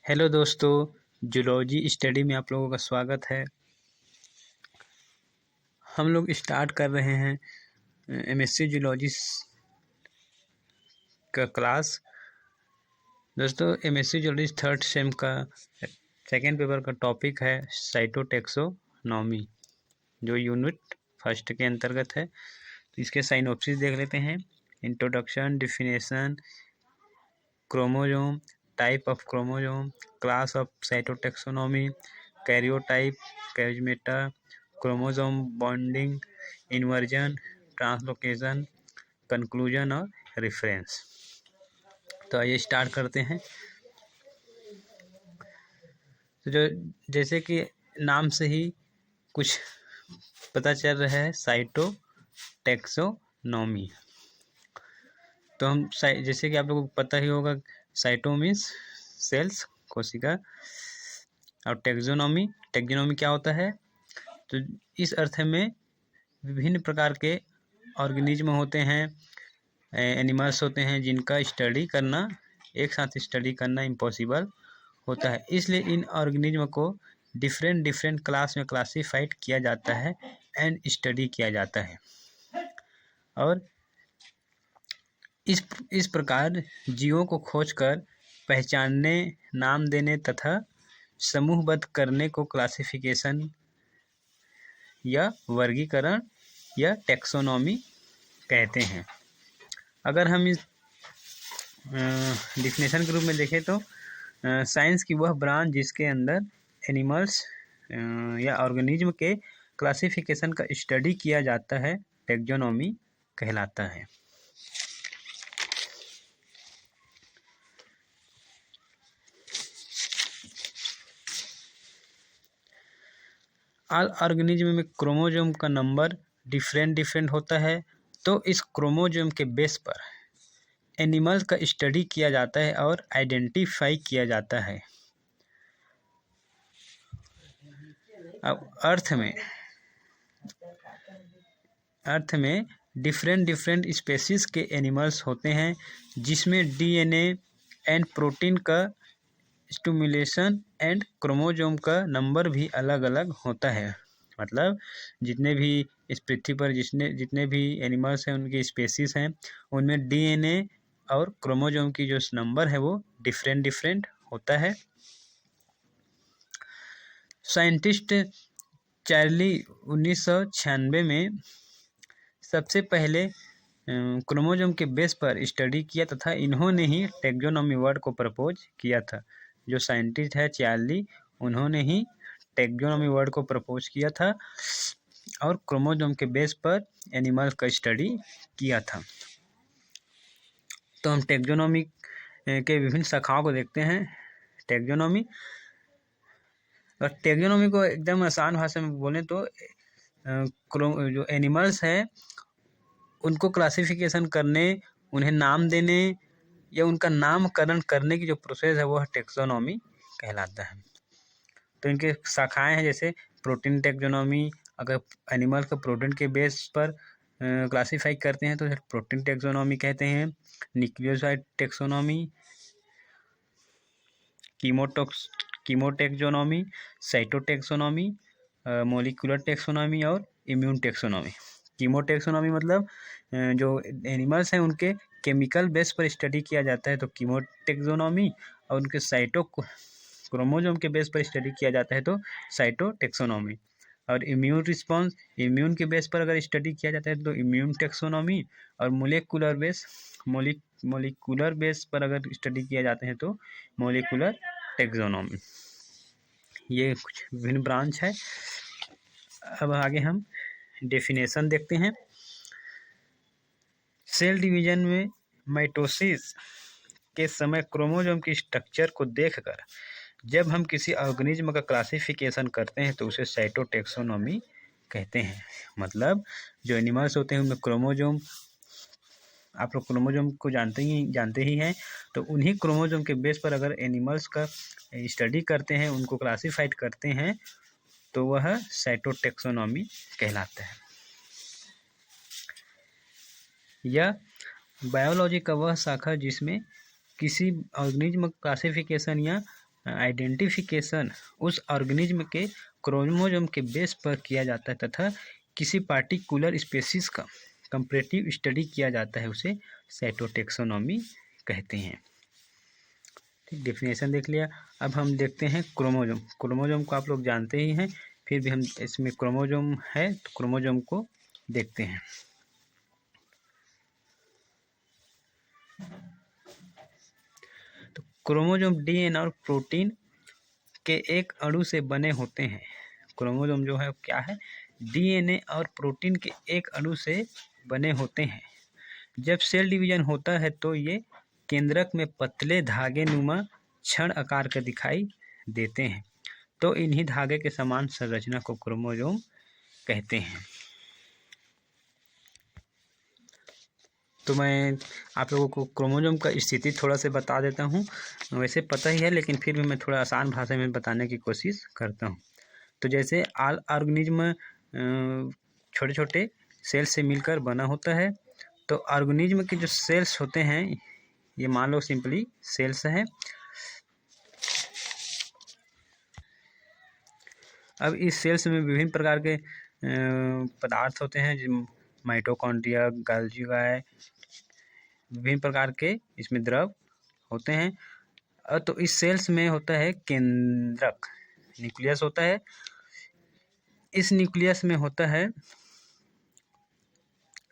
Hello दोस्तों, zoology study में आप लोगों का स्वागत है। हम लोग स्टार्ट कर रहे हैं एमएससी जूलॉजी का क्लास। दोस्तों, एमएससी जूलॉजी थर्ड सेम का सेकेंड पेपर का टॉपिक है साइटोटैक्सोनॉमी, जो यूनिट फर्स्ट के अंतर्गत है। तो इसके साइनॉप्सिस देख लेते हैं। Introduction, definition, chromosome, type of chromosome, class of cytotaxonomy, karyotype, karyometa, chromosome bonding, inversion, translocation, conclusion और रेफरेंस। तो आइए स्टार्ट करते हैं। तो जैसे कि नाम से ही कुछ पता चल रहा है, साइटोटैक्सोनॉमी। तो हम जैसे कि आप लोगों को पता ही होगा, साइटो मीन्स सेल्स, कोशिका, और टेक्सोनॉमी क्या होता है। तो इस अर्थ में विभिन्न प्रकार के ऑर्गेनिज्म होते हैं, एनिमल्स होते हैं, जिनका स्टडी करना, एक साथ स्टडी करना इम्पॉसिबल होता है। इसलिए इन ऑर्गेनिज्म को डिफरेंट क्लास में क्लासीफाइड किया जाता है एंड स्टडी किया जाता है। और इस प्रकार जीवों को खोजकर पहचानने, नाम देने तथा समूहबद्ध करने को क्लासिफिकेशन या वर्गीकरण या टैक्सोनॉमी कहते हैं। अगर हम इस डिफिनेशन के रूप में देखें तो साइंस की वह ब्रांच जिसके अंदर एनिमल्स या ऑर्गेनिज्म के क्लासिफिकेशन का स्टडी किया जाता है, टैक्सोनॉमी कहलाता है। ऑर्गेनिज्म में क्रोमोसोम का नंबर डिफरेंट होता है। तो इस क्रोमोसोम के बेस पर एनिमल्स का स्टडी किया जाता है और आइडेंटिफाई किया जाता है। अब अर्थ में डिफरेंट स्पेसीज के एनिमल्स होते हैं, जिसमें डीएनए एंड प्रोटीन का स्टिमुलेशन एंड क्रोमोसोम का नंबर भी अलग अलग होता है। मतलब जितने भी इस पृथ्वी पर जितने भी एनिमल्स हैं, उनकी स्पेसीज हैं, उनमें डीएनए और क्रोमोसोम की जो नंबर है वो डिफरेंट होता है। साइंटिस्ट चार्ली 1996 में सबसे पहले क्रोमोसोम के बेस पर स्टडी किया तथा इन्होंने ही टैक्सोनॉमी वर्ड को प्रपोज किया था। जो साइंटिस्ट है चार्ली, उन्होंने ही टैक्सोनॉमी वर्ड को प्रपोज किया था और क्रोमोसोम के बेस पर एनिमल्स का स्टडी किया था। तो हम टैक्सोनॉमी के विभिन्न शाखाओं को देखते हैं। टैक्सोनॉमी को एकदम आसान भाषा में बोलें तो जो एनिमल्स हैं उनको क्लासिफिकेशन करने, उन्हें नाम देने या उनका नामकरण करने की जो प्रोसेस है वह टैक्सोनॉमी कहलाता है। तो इनके शाखाएं हैं, जैसे प्रोटीन टैक्सोनॉमी। अगर एनिमल को प्रोटीन के बेस पर क्लासीफाई करते हैं तो प्रोटीन टैक्सोनॉमी कहते हैं। Nucleoside taxonomy, कीमोटैक्सोनॉमी, cytotaxonomy, molecular taxonomy और इम्यून टैक्सोनॉमी। कीमोटैक्सोनॉमी मतलब जो एनिमल्स हैं उनके केमिकल बेस पर स्टडी किया जाता है, तो कीमोटैक्सोनॉमी। और उनके क्रोमोसोम के बेस पर स्टडी किया जाता है तो साइटोटैक्सोनॉमी। और इम्यून रिस्पॉन्स, इम्यून के बेस पर अगर स्टडी किया जाता है तो इम्यून टैक्सोनॉमी। और मोलिकुलर बेस पर अगर स्टडी किया जाते हैं तो मोलिकुलर टैक्सोनॉमी। ये कुछ विभिन्न ब्रांच है। अब आगे हम डेफिनेशन देखते हैं। सेल डिवीजन में माइटोसिस के समय क्रोमोसोम की स्ट्रक्चर को देखकर जब हम किसी ऑर्गेनिज्म का क्लासिफिकेशन करते हैं तो उसे साइटोटैक्सोनॉमी कहते हैं। मतलब जो एनिमल्स होते हैं उनमें क्रोमोसोम, आप लोग क्रोमोसोम को जानते ही हैं। तो उन्हीं क्रोमोसोम के बेस पर अगर एनिमल्स का स्टडी करते हैं, उनको क्लासीफाइड करते हैं, तो वह साइटोटैक्सोनॉमी कहलाता है। यह बायोलॉजी का वह शाखा जिसमें किसी ऑर्गेनिज्म क्लासिफिकेशन या आइडेंटिफिकेशन उस ऑर्गेनिज्म के क्रोमोसोम के बेस पर किया जाता है तथा किसी पार्टिकुलर स्पेसीज का कंपैरेटिव स्टडी किया जाता है, उसे साइटोटैक्सोनॉमी कहते हैं। ठीक, डेफिनेशन देख लिया। अब हम देखते हैं क्रोमोसोम। क्रोमोसोम को आप लोग जानते ही हैं, फिर भी हम इसमें क्रोमोसोम है तो क्रोमोसोम को देखते हैं। तो क्रोमोसोम डीएनए और प्रोटीन के एक अणु से बने होते हैं। क्रोमोसोम जो है क्या है, डीएनए और प्रोटीन के एक अणु से बने होते हैं। जब सेल डिवीजन होता है तो ये केंद्रक में पतले धागे नुमा क्षण आकार के दिखाई देते हैं, तो इन्हीं धागे के समान संरचना को क्रोमोसोम कहते हैं। तो मैं आप लोगों को क्रोमोसोम का स्थिति थोड़ा सा बता देता हूँ। वैसे पता ही है, लेकिन फिर भी मैं थोड़ा आसान भाषा में बताने की कोशिश करता हूँ। तो जैसे ऑल ऑर्गेनिज्म छोटे छोटे सेल से मिलकर बना होता है। तो ऑर्गेनिज्म के जो सेल्स होते हैं, ये मान लो सिंपली सेल्स है। अब इस सेल्स में विभिन्न प्रकार के पदार्थ होते हैं, जो माइटोकॉन्ड्रिया, गोल्गी, विभिन्न प्रकार के इसमें द्रव होते हैं। तो इस सेल्स में होता है केंद्रक, न्यूक्लियस होता है। इस न्यूक्लियस में होता है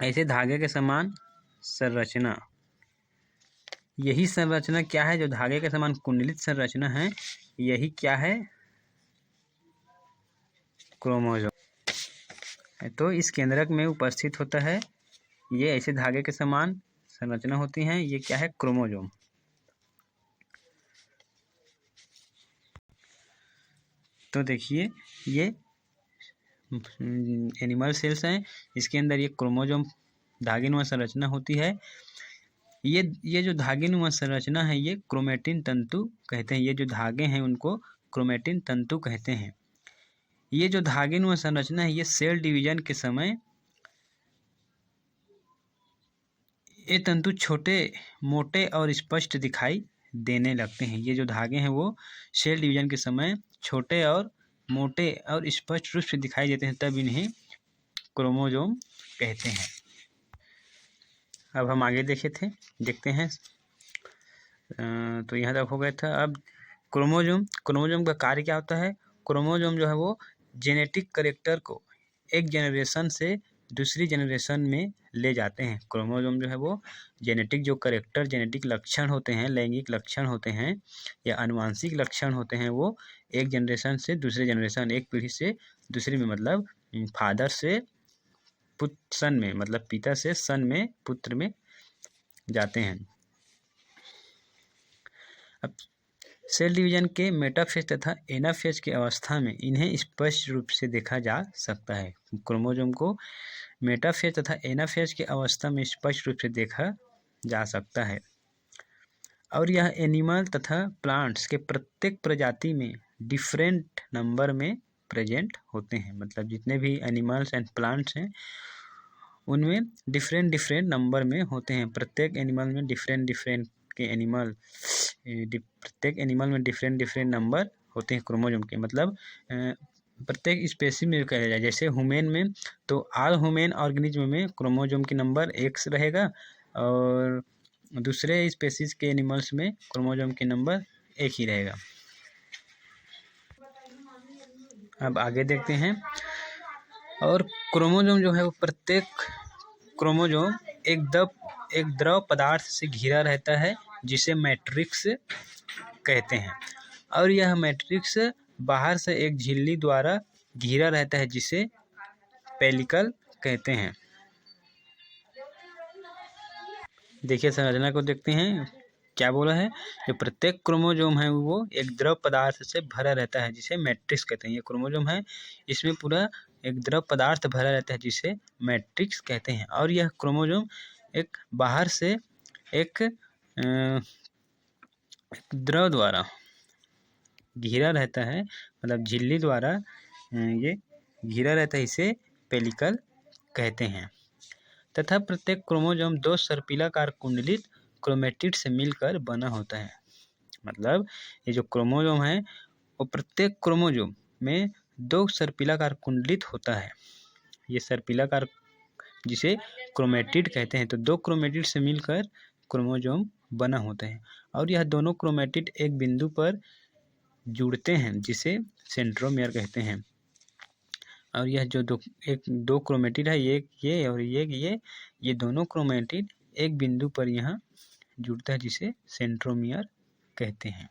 ऐसे धागे के समान संरचना। यही संरचना क्या है, जो धागे के समान कुंडलित संरचना है, यही क्या है, क्रोमोसोम। तो इस केंद्रक में उपस्थित होता है, ये ऐसे धागे के समान संरचना होती हैं, ये क्या है, क्रोमोसोम। तो देखिए, ये एनिमल सेल्स हैं, इसके अंदर ये क्रोमोसोम धागेनुमा संरचना होती है। ये जो धागेनुमा संरचना है, ये क्रोमेटिन तंतु कहते हैं। ये जो धागे हैं उनको क्रोमेटिन तंतु कहते हैं। ये जो धागेनुमा संरचना है, ये सेल डिवीजन के समय ये तंतु छोटे, मोटे और स्पष्ट दिखाई देने लगते हैं। ये जो धागे हैं वो सेल डिवीजन के समय छोटे और मोटे और स्पष्ट रूप से दिखाई देते हैं, तब इन्हें क्रोमोसोम कहते हैं। अब हम आगे देखते हैं। तो यहाँ तक हो गया था। अब क्रोमोसोम का कार्य क्या होता है। क्रोमोसोम जो है वो जेनेटिक कैरेक्टर को एक जनरेशन से दूसरी जनरेशन में ले जाते हैं। क्रोमोसोम जो है वो जेनेटिक जो कैरेक्टर, जेनेटिक लक्षण होते हैं, लैंगिक लक्षण होते हैं या आनुवांशिक लक्षण होते हैं, वो एक जनरेशन से दूसरे जनरेशन, एक पीढ़ी से दूसरी में, मतलब फादर से सन में, मतलब पिता से सन में, पुत्र में जाते हैं। अब सेल डिवीजन के मेटाफेज तथा एनाफेज की अवस्था में इन्हें स्पष्ट रूप से देखा जा सकता है। क्रोमोसोम को मेटाफेज तथा एनाफेज की अवस्था में स्पष्ट रूप से देखा जा सकता है, और यह एनिमल तथा प्लांट्स के प्रत्येक प्रजाति में डिफरेंट नंबर में प्रेजेंट होते हैं। मतलब जितने भी एनिमल्स एंड प्लांट्स हैं उनमें डिफरेंट नंबर में होते हैं। प्रत्येक एनिमल में प्रत्येक एनिमल में डिफरेंट नंबर होते हैं क्रोमोसोम के। मतलब प्रत्येक स्पेसीज में कहा जाए, जैसे ह्यूमन में, तो ऑल ह्यूमन ऑर्गेनिज्म में क्रोमोसोम की नंबर X रहेगा, और दूसरे स्पेसीज के एनिमल्स में क्रोमोसोम के नंबर एक ही रहेगा। अब आगे देखते हैं। और क्रोमोसोम जो है वो प्रत्येक क्रोमोसोम एक द्रव पदार्थ से घिरा रहता है, जिसे मैट्रिक्स कहते हैं, और यह मैट्रिक्स बाहर से एक झिल्ली द्वारा घिरा रहता है, जिसे पेलिकल कहते हैं। देखिए संरचना को देखते हैं, क्या बोला है, जो प्रत्येक क्रोमोसोम है वो एक द्रव पदार्थ से भरा रहता है, जिसे मैट्रिक्स कहते हैं। ये क्रोमोसोम है, इसमें पूरा एक द्रव पदार्थ भरा रहता है, जिसे मैट्रिक्स कहते हैं। और यह क्रोमोसोम एक बाहर से एक द्रव द्वारा घिरा रहता है, मतलब झिल्ली द्वारा ये घिरा रहता है, इसे पेलिकल कहते हैं। तथा प्रत्येक क्रोमोसोम 2 सर्पिलाकार कुंडलित क्रोमेटिड से मिलकर बना होता है। मतलब ये जो क्रोमोजोम है वो प्रत्येक क्रोमोजोम में 2 सर्पिलाकार कुंडलित होता है। ये सर्पिलाकार जिसे क्रोमेटिड कहते हैं। तो 2 क्रोमेटिड से मिलकर क्रोमोजोम बना होता है और यह दोनों क्रोमेटिड एक बिंदु पर जुड़ते हैं जिसे सेंट्रोमियर कहते हैं। और यह जो दो क्रोमेटिड है, ये और ये दोनों क्रोमेटिड एक बिंदु पर यहाँ जुड़ता है जिसे सेंट्रोमियर कहते हैं।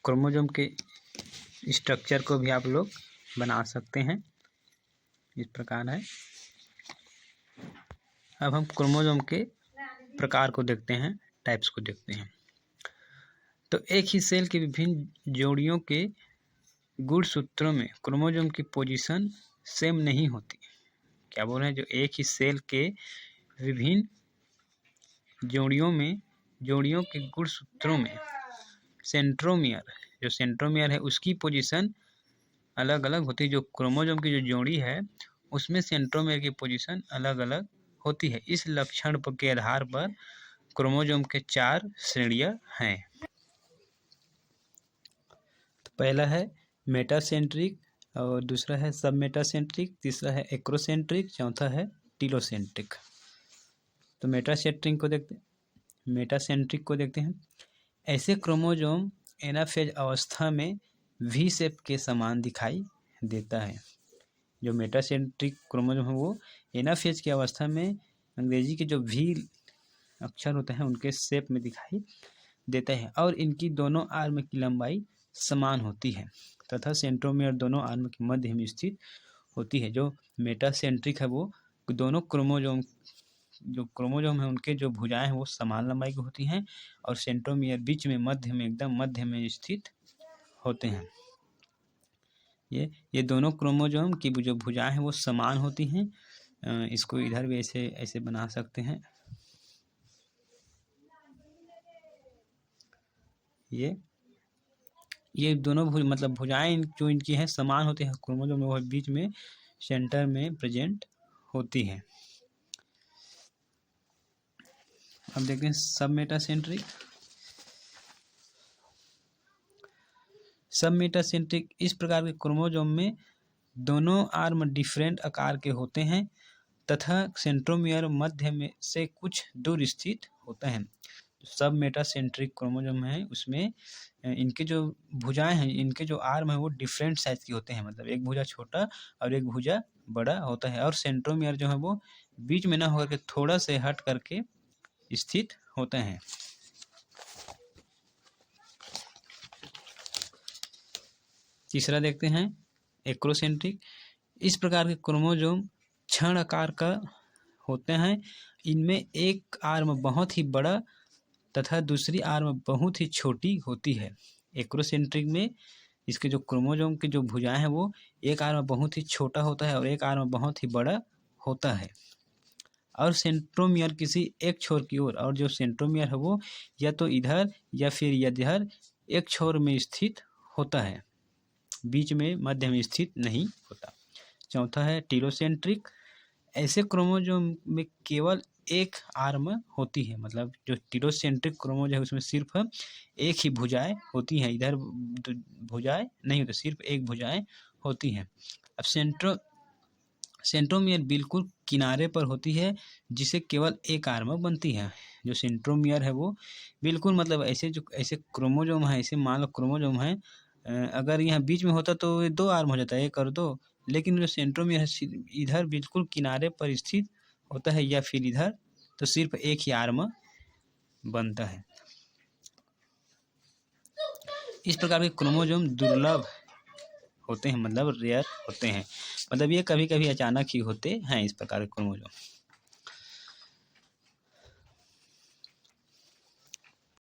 क्रोमोजोम के स्ट्रक्चर को भी आप लोग बना सकते हैं, इस प्रकार है। अब हम क्रोमोजोम के प्रकार को देखते हैं, टाइप्स को देखते हैं। तो एक ही सेल के विभिन्न जोड़ियों के गुणसूत्रों में क्रोमोजोम की पोजीशन सेम नहीं होती। क्या बोल रहे हैं? जो एक ही सेल के विभिन्न जोड़ियों के गुणसूत्रों में सेंट्रोमियर है उसकी पोजीशन अलग अलग होती है। जो क्रोमोजोम की जो जोड़ी है उसमें सेंट्रोमियर की पोजीशन अलग अलग होती है। इस लक्षण के आधार पर क्रोमोजोम के 4 श्रेणियां हैं। तो पहला है मेटासेंट्रिक, और दूसरा है सब मेटासेंट्रिक, तीसरा है एक्रोसेंट्रिक, चौथा है टीलोसेंट्रिक। तो मेटासेंट्रिक को देखते हैं। ऐसे क्रोमोजोम एनाफेज अवस्था में वी शेप के समान दिखाई देता है। जो मेटासेंट्रिक क्रोमोजोम है वो एनाफेज की अवस्था में अंग्रेजी के जो वी अक्षर होते हैं उनके शेप में दिखाई देता है और इनकी दोनों आर्म की लंबाई समान होती है तथा सेंट्रोमियर दोनों आर्म के मध्य में स्थित होती है। जो मेटासेंट्रिक है वो दोनों क्रोमोजोम है उनके जो भुजाएं हैं वो समान लंबाई की होती हैं और सेंट्रोमियर बीच में एकदम मध्य में स्थित होते हैं। ये दोनों क्रोमोजोम की जो भुजाएं हैं वो समान होती हैं। इसको इधर भी ऐसे बना सकते हैं। ये दोनों मतलब भुजाएं जो इनकी हैं समान होती हैं क्रोमोजोम में, वो बीच में सेंटर में प्रेजेंट होती है। अब देखते हैं सब मेटासेंट्रिक। इस प्रकार के क्रोमोजोम में दोनों आर्म डिफरेंट आकार के होते हैं तथा सेंट्रोमियर मध्य में से कुछ दूर स्थित होता है। सब मेटासेंट्रिक क्रोमोजोम है उसमें इनके जो भुजाएं हैं, इनके जो आर्म है वो डिफरेंट साइज के होते हैं। मतलब एक भुजा छोटा और एक भुजा बड़ा होता है और सेंट्रोमियर जो है वो बीच में ना होकर के थोड़ा से हट करके स्थित होते हैं। तीसरा देखते हैं एक्रोसेंट्रिक। इस प्रकार के क्रोमोजोम क्षण आकार का होते हैं। इनमें एक आर्म बहुत ही बड़ा तथा दूसरी आर्म बहुत ही छोटी होती है। एक्रोसेंट्रिक में इसके जो क्रोमोजोम की जो भुजाएं हैं वो एक आर्म बहुत ही छोटा होता है और एक आर्म बहुत ही बड़ा होता है और सेंट्रोमियर किसी एक छोर की ओर, और जो सेंट्रोमियर है वो या तो इधर या फिर इधर एक छोर में स्थित होता है, बीच में मध्य में स्थित नहीं होता। चौथा है टीलोसेंट्रिक। ऐसे क्रोमोजोम में केवल एक आर्म होती है। मतलब जो टीलोसेंट्रिक क्रोमोजोम है उसमें सिर्फ एक ही भुजाएं होती हैं, इधर भुजाएं नहीं होती, सिर्फ एक भुजाएं होती हैं। अब सेंट्रोमियर बिल्कुल किनारे पर होती है जिसे केवल एक आर्म बनती है। जो सेंट्रोमियर है वो बिल्कुल मतलब ऐसे क्रोमोजोम है, ऐसे मान लो क्रोमोजोम है, अगर यहाँ बीच में होता तो 2 आर्म हो जाता है, 1 और 2, लेकिन जो सेंट्रोमियर है इधर बिल्कुल किनारे पर स्थित होता है या फिर इधर, तो सिर्फ एक ही आर्म बनता है। इस प्रकार के क्रोमोजोम दुर्लभ होते हैं, मतलब रेयर होते हैं, मतलब ये कभी कभी अचानक ही होते हैं इस प्रकार के क्रोमोजोम।